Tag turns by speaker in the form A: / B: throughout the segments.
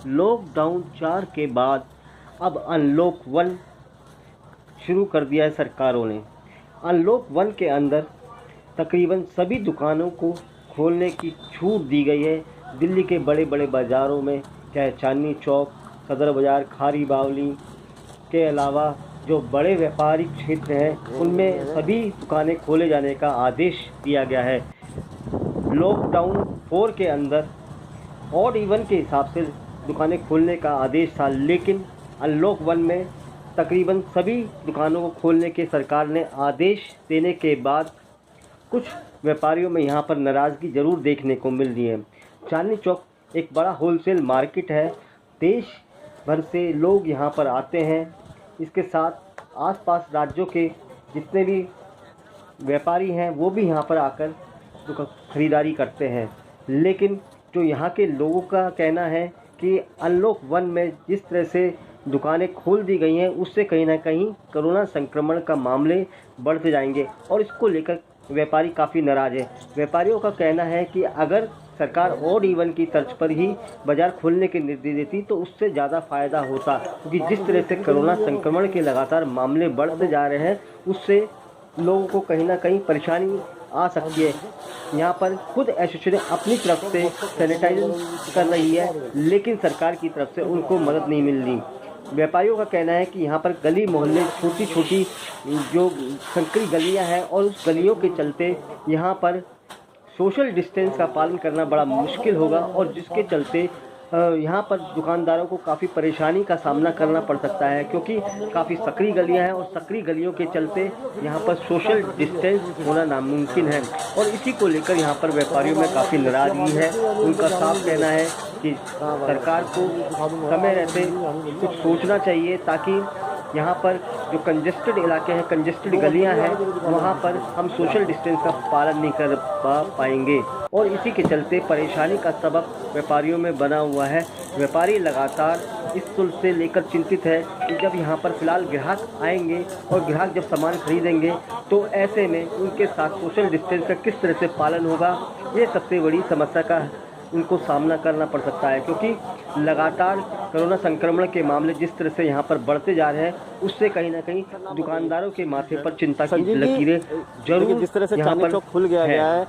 A: Lockdown 4 के बाद अब अनलॉक 1 शुरू कर दिया है सरकारों ने। अनलॉक 1 के अंदर तकरीबन सभी दुकानों को खोलने की छूट दी गई है। दिल्ली के बड़े बड़े बाज़ारों में, चाहे चांदनी चौक, सदर बाज़ार, खारी बावली के अलावा जो बड़े व्यापारिक क्षेत्र हैं उनमें सभी दुकानें खोले जाने का आदेश दिया गया है। लॉकडाउन 4 के अंदर ऑड इवन के हिसाब से दुकानें खोलने का आदेश था, लेकिन अनलॉक 1 में तकरीबन सभी दुकानों को खोलने के सरकार ने आदेश देने के बाद कुछ व्यापारियों में यहाँ पर नाराज़गी ज़रूर देखने को मिल रही है। चांदनी चौक एक बड़ा होलसेल मार्केट है, देश भर से लोग यहाँ पर आते हैं। इसके साथ आसपास राज्यों के जितने भी व्यापारी हैं वो भी यहाँ पर आकर ख़रीदारी करते हैं। लेकिन जो यहाँ के लोगों का कहना है कि अनलॉक 1 में जिस तरह से दुकानें खोल दी गई हैं उससे कहीं ना कहीं कोरोना संक्रमण का मामले बढ़ते जाएंगे और इसको लेकर व्यापारी काफ़ी नाराज़ है। व्यापारियों का कहना है कि अगर सरकार ऑड इवन की तर्ज पर ही बाज़ार खोलने के निर्देश देती तो उससे ज़्यादा फ़ायदा होता, क्योंकि जिस तरह से कोरोना संक्रमण के लगातार मामले बढ़ते जा रहे हैं उससे लोगों को कहीं ना कहीं परेशानी आ सकती है। यहाँ पर खुद एसोसिएशन अपनी तरफ से सैनिटाइजेशन कर रही है, लेकिन सरकार की तरफ से उनको मदद नहीं मिल रही। व्यापारियों का कहना है कि यहाँ पर गली मोहल्ले छोटी छोटी जो संकरी गलियाँ हैं और उस गलियों के चलते यहाँ पर सोशल डिस्टेंस का पालन करना बड़ा मुश्किल होगा और जिसके चलते यहाँ पर दुकानदारों को काफ़ी परेशानी का सामना करना पड़ सकता है, क्योंकि काफ़ी सकरी गलियाँ हैं और सकरी गलियों के चलते यहाँ पर सोशल डिस्टेंस होना नामुमकिन है। और इसी को लेकर यहाँ पर व्यापारियों में काफ़ी नाराज़गी है। उनका साफ कहना है कि सरकार को समय रहते कुछ सोचना चाहिए ताकि यहाँ पर जो कंजेस्टेड इलाके हैं, कंजेस्टेड गलियाँ हैं, वहाँ पर हम सोशल डिस्टेंस का पालन नहीं कर पाएंगे और इसी के चलते परेशानी का सबब व्यापारियों में बना हुआ है। व्यापारी लगातार इस शुल्क से लेकर चिंतित है कि जब यहाँ पर फ़िलहाल ग्राहक आएंगे और ग्राहक जब सामान खरीदेंगे तो ऐसे में उनके साथ सोशल डिस्टेंस का किस तरह से पालन होगा, ये सबसे बड़ी समस्या का उनको सामना करना पड़ सकता है, क्योंकि लगातार कोरोना संक्रमण के मामले जिस तरह से यहाँ पर बढ़ते जा रहे हैं उससे कहीं ना कहीं दुकानदारों के माथे पर चिंता की लकीरें जरूर
B: जिस तरह से चांदनी चौक खुल गया है,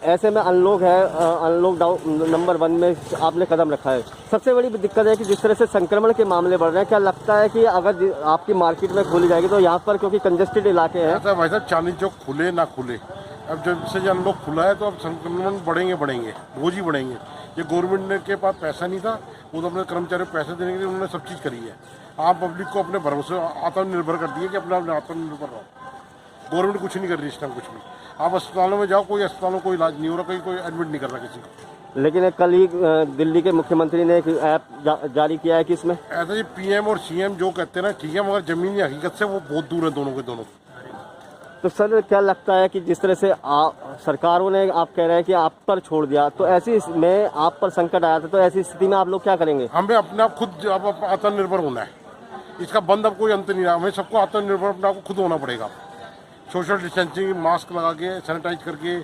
B: ऐसे में अनलॉक डाउन नंबर 1 में आपने कदम रखा है। सबसे बड़ी दिक्कत है कि जिस तरह से संक्रमण के मामले बढ़ रहे हैं, क्या लगता है कि अगर आपकी मार्केट में खोली जाएगी तो यहाँ पर क्योंकि कंजेस्टेड इलाके हैं।
C: भाई साहब, चांदनी चौक खुले ना खुले, अब जब से अनलॉक खुला है तो अब संक्रमण बढ़ेंगे रोज ही बढ़ेंगे। ये गवर्नमेंट के पास पैसा नहीं था, वो तो अपने कर्मचारियों को पैसे देने के लिए उन्होंने सब चीज़ करी है। आम पब्लिक को अपने भरोसे आत्मनिर्भर कर दिए कि अपने आत्मनिर्भर रहो। गवर्नमेंट कुछ नहीं कर रही इस टाइम, कुछ भी। आप अस्पतालों में जाओ, कोई अस्पतालों में कोई इलाज नहीं हो रहा, कोई एडमिट नहीं कर रहा किसी को।
B: लेकिन कल ही दिल्ली के मुख्यमंत्री ने एक ऐप जारी किया है कि इसमें
C: ऐसा ही पीएम और सीएम जो कहते हैं ना, ठीक है, मगर जमीनी हकीकत से वो बहुत दूर है दोनों के दोनों।
B: तो सर क्या लगता है कि जिस तरह से सरकारों ने आप कह रहे हैं कि आप पर छोड़ दिया, तो ऐसी में आप पर संकट आया था, तो ऐसी स्थिति में आप लोग क्या करेंगे?
C: हमें अपने आप खुद आत्मनिर्भर होना है। इसका बंद अब कोई अंत नहीं रहा। हमें सबको आत्मनिर्भर अपने आप को खुद होना पड़ेगा। सोशल डिस्टेंसिंग, मास्क लगा के, सैनिटाइज करके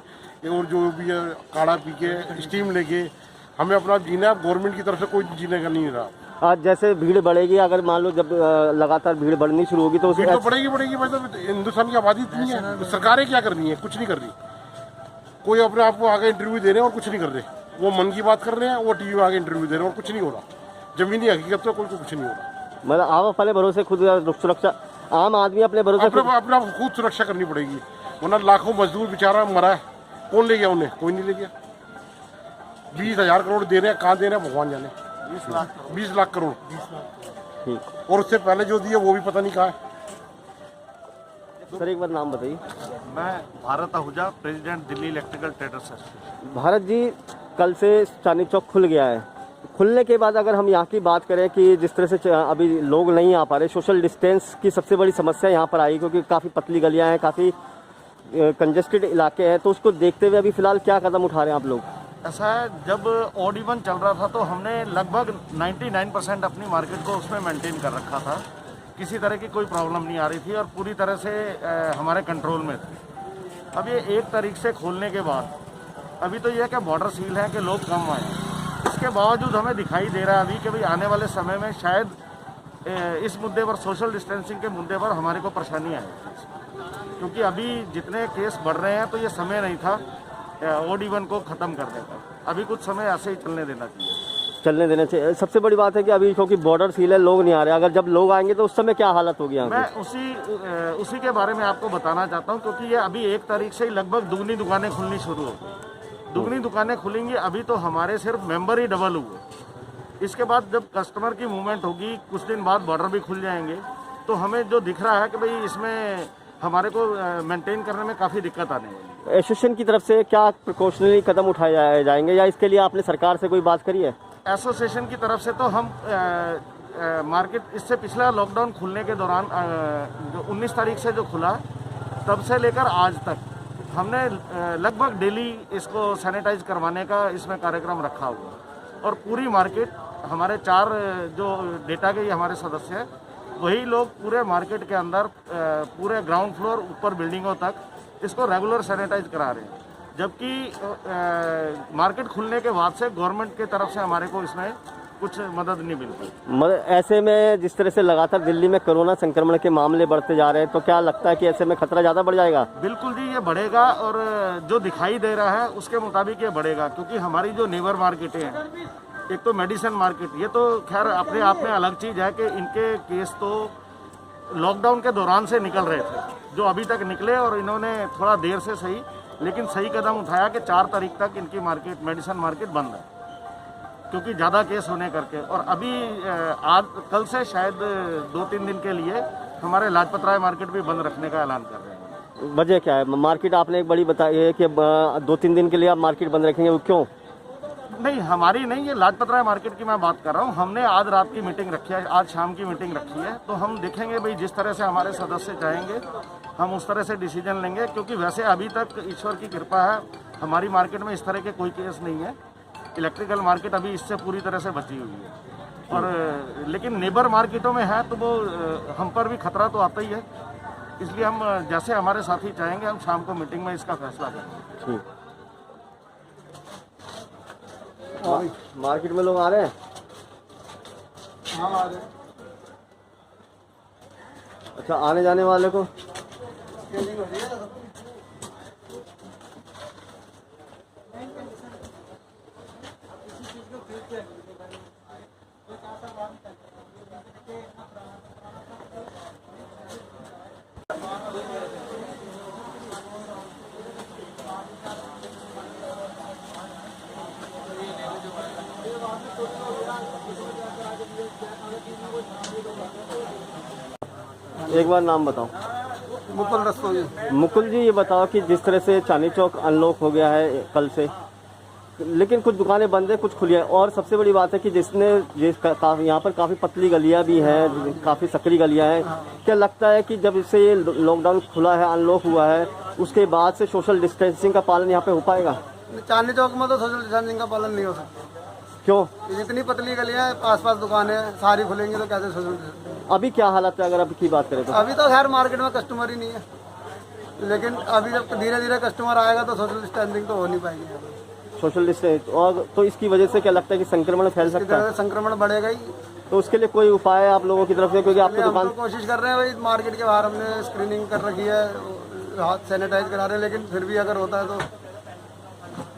C: और जो भी है काढ़ा पी के, स्टीम लेके हमें अपना जीना है। गवर्नमेंट की तरफ से कोई जीने का नहीं रहा।
B: आज जैसे भीड़ बढ़ेगी, अगर मान लो जब लगातार भीड़ बढ़नी शुरू होगी तो
C: भीड़ तो बढ़ेगी। मतलब हिंदुस्तान की आबादी इतनी है, तो सरकारें क्या कर रही है? कुछ नहीं कर रही। कोई अपने आप को आगे इंटरव्यू दे रहे हैं और कुछ नहीं कर रहे। वो मन की बात कर रहे हैं, वो टीवी में आगे इंटरव्यू दे रहे हैं और कुछ नहीं हो रहा। जमीनी हकीकत तो कुछ नहीं हो रहा।
B: मतलब आप अपने भरोसे खुद सुरक्षा, आम आदमी अपने भरोसे
C: अपना खुद सुरक्षा करनी पड़ेगी, वरना लाखों मजदूर बेचारा मरा है। कौन ले गया उन्हें? कोई नहीं ले गया। 20,000 करोड़ दे रहे हैं, कहाँ दे रहे हैं भगवान जाने। 20 लाख करोड़, और उससे पहले जो दिए वो भी पता नहीं कहाँ है।
B: सर एक बार नाम बताइए।
D: मैं Bharat Ahuja, president Delhi electrical traders association.
B: Bharat ji, कल से चांदनी चौक खुल गया है। खुलने के बाद अगर हम यहाँ की बात करें कि जिस तरह से अभी लोग नहीं आ पा रहे, सोशल डिस्टेंस की सबसे बड़ी समस्या यहाँ पर आई, क्योंकि काफ़ी पतली गलियाँ हैं, काफ़ी कंजेस्टेड इलाके हैं, तो उसको देखते हुए अभी फ़िलहाल क्या कदम उठा रहे हैं आप लोग?
D: ऐसा है, जब ऑड इवन चल रहा था तो हमने लगभग 99% अपनी मार्केट को उसमें मेंटेन कर रखा था। किसी तरह की कोई प्रॉब्लम नहीं आ रही थी और पूरी तरह से हमारे कंट्रोल में थी। अब ये 1 तारीख से खोलने के बाद अभी तो यह है कि बॉर्डर सील है कि लोग कम आए, इसके बावजूद हमें दिखाई दे रहा है अभी कि भाई आने वाले समय में शायद इस मुद्दे पर, सोशल डिस्टेंसिंग के मुद्दे पर हमारे को परेशानी आएगी, क्योंकि अभी जितने केस बढ़ रहे हैं तो ये समय नहीं था ओड इवन को ख़त्म करने का। अभी कुछ समय ऐसे ही चलने देना चाहिए।
B: सबसे बड़ी बात है कि अभी क्योंकि बॉर्डर सील है, लोग नहीं आ रहे, अगर जब लोग आएंगे तो उस समय क्या हालत होगी यहाँ
D: मैं उसी के बारे में आपको बताना चाहता हूँ, क्योंकि ये अभी 1 तारीख से ही लगभग दुगनी दुकानें खुलनी शुरू हो गई। दुगनी दुकानें खुलेंगी, अभी तो हमारे सिर्फ मेंबर ही डबल हुए। इसके बाद जब कस्टमर की मूवमेंट होगी, कुछ दिन बाद बॉर्डर भी खुल जाएंगे, तो हमें जो दिख रहा है कि भाई इसमें हमारे को मेंटेन करने में काफ़ी दिक्कत आने वाली है।
B: एसोसिएशन की तरफ से क्या प्रिकॉशनरी कदम उठाए जाएंगे या इसके लिए आपने सरकार से कोई बात करी है?
D: एसोसिएशन की तरफ से तो हम मार्केट इससे पिछला लॉकडाउन खुलने के दौरान जो 19 तारीख से जो खुला, तब से लेकर आज तक हमने लगभग डेली इसको सैनिटाइज करवाने का इसमें कार्यक्रम रखा हुआ। और पूरी मार्केट, हमारे 4 जो डेटा के हमारे सदस्य हैं, वही लोग पूरे मार्केट के अंदर पूरे ग्राउंड फ्लोर ऊपर बिल्डिंगों तक इसको रेगुलर सैनिटाइज करा रहे हैं। जबकि मार्केट खुलने के बाद से गवर्नमेंट की तरफ से हमारे को इसमें कुछ मदद नहीं मिलती।
B: ऐसे में जिस तरह से लगातार दिल्ली में कोरोना संक्रमण के मामले बढ़ते जा रहे हैं, तो क्या लगता है कि ऐसे में खतरा ज़्यादा बढ़ जाएगा?
D: बिल्कुल जी, ये बढ़ेगा, और जो दिखाई दे रहा है उसके मुताबिक ये बढ़ेगा, क्योंकि हमारी जो नेबर मार्केटें हैं, एक तो मेडिसिन मार्केट, ये तो खैर अपने आप में अलग चीज़ है कि इनके केस तो लॉकडाउन के दौरान से निकल रहे थे, जो अभी तक निकले, और इन्होंने थोड़ा देर से सही लेकिन सही कदम उठाया कि 4 तारीख तक इनकी मार्केट, मेडिसिन मार्केट बंद है, क्योंकि ज़्यादा केस होने करके। और अभी आज कल से शायद 2-3 दिन के लिए हमारे लाजपत राय मार्केट भी बंद रखने का ऐलान कर रहे हैं।
B: वजह क्या है? मार्केट आपने एक बड़ी बताई है कि 2-3 दिन के लिए आप मार्केट बंद रखेंगे, वो क्यों?
D: नहीं, हमारी नहीं, ये लाजपत राय मार्केट की मैं बात कर रहा हूँ। हमने आज रात की मीटिंग रखी है, आज शाम की मीटिंग रखी है, तो हम देखेंगे भाई जिस तरह से हमारे सदस्य चाहेंगे हम उस तरह से डिसीजन लेंगे, क्योंकि वैसे अभी तक ईश्वर की कृपा है, हमारी मार्केट में इस तरह के कोई केस नहीं है। इलेक्ट्रिकल मार्केट अभी इससे पूरी तरह से बची हुई है, और लेकिन नेबर मार्केटों में है तो वो हम पर भी खतरा तो आता ही है। इसलिए हम जैसे हमारे साथी चाहेंगे, हम शाम को मीटिंग में इसका फैसला करेंगे।
B: मार्केट में लोग आ रहे हैं?
E: हाँ, आ रहे हैं।
B: अच्छा, आने जाने वाले को
E: स्कैनिंग हो रही है।
B: एक बार नाम बताओ।
E: मुकुल रस्तोगी।
B: मुकुल जी, ये बताओ कि जिस तरह से चांदनी चौक अनलॉक हो गया है कल से, लेकिन कुछ दुकानें बंद है, कुछ खुली है, और सबसे बड़ी बात है कि यहाँ पर काफ़ी पतली गलियाँ भी हैं, काफ़ी सकरी गलियाँ हैं। क्या लगता है कि जब इससे ये लॉकडाउन खुला है, अनलॉक हुआ है, उसके बाद से सोशल डिस्टेंसिंग का पालन यहाँ पे हो पाएगा?
E: चांदनी चौक में तो सोशल डिस्टेंसिंग का पालन नहीं हो सकता।
B: क्यों?
E: इतनी पतली गलियाँ हैं, आसपास दुकानें हैं, सारी खुलेंगी तो कैसे सोशल डिस्टेंसिंग?
B: अभी क्या हालत है अगर अभी की बात करें तो?
E: अभी तो खैर मार्केट में कस्टमर ही नहीं है, लेकिन अभी जब धीरे धीरे कस्टमर आएगा तो सोशल डिस्टेंसिंग तो हो नहीं पाएगी।
B: सोशल डिस्टेंस, और तो इसकी वजह से क्या लगता है कि संक्रमण फैल सकता है?
E: संक्रमण बढ़ेगा ही।
B: तो उसके लिए कोई उपाय है आप लोगों की तरफ से? क्योंकि आपकी दुकान
E: हम तो कोशिश कर रहे हैं भाई, मार्केट के बाहर हमने स्क्रीनिंग कर रखी है, हाथ सैनिटाइज करा रहे हैं, लेकिन फिर भी अगर होता है तो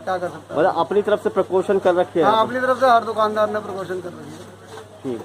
E: क्या कर सकते हैं।
B: मतलब अपनी तरफ से प्रिकॉशन कर रखे हैं?
E: हाँ, अपनी तरफ से हर दुकानदार ने प्रिकॉशन कर रखी है।
B: ठीक।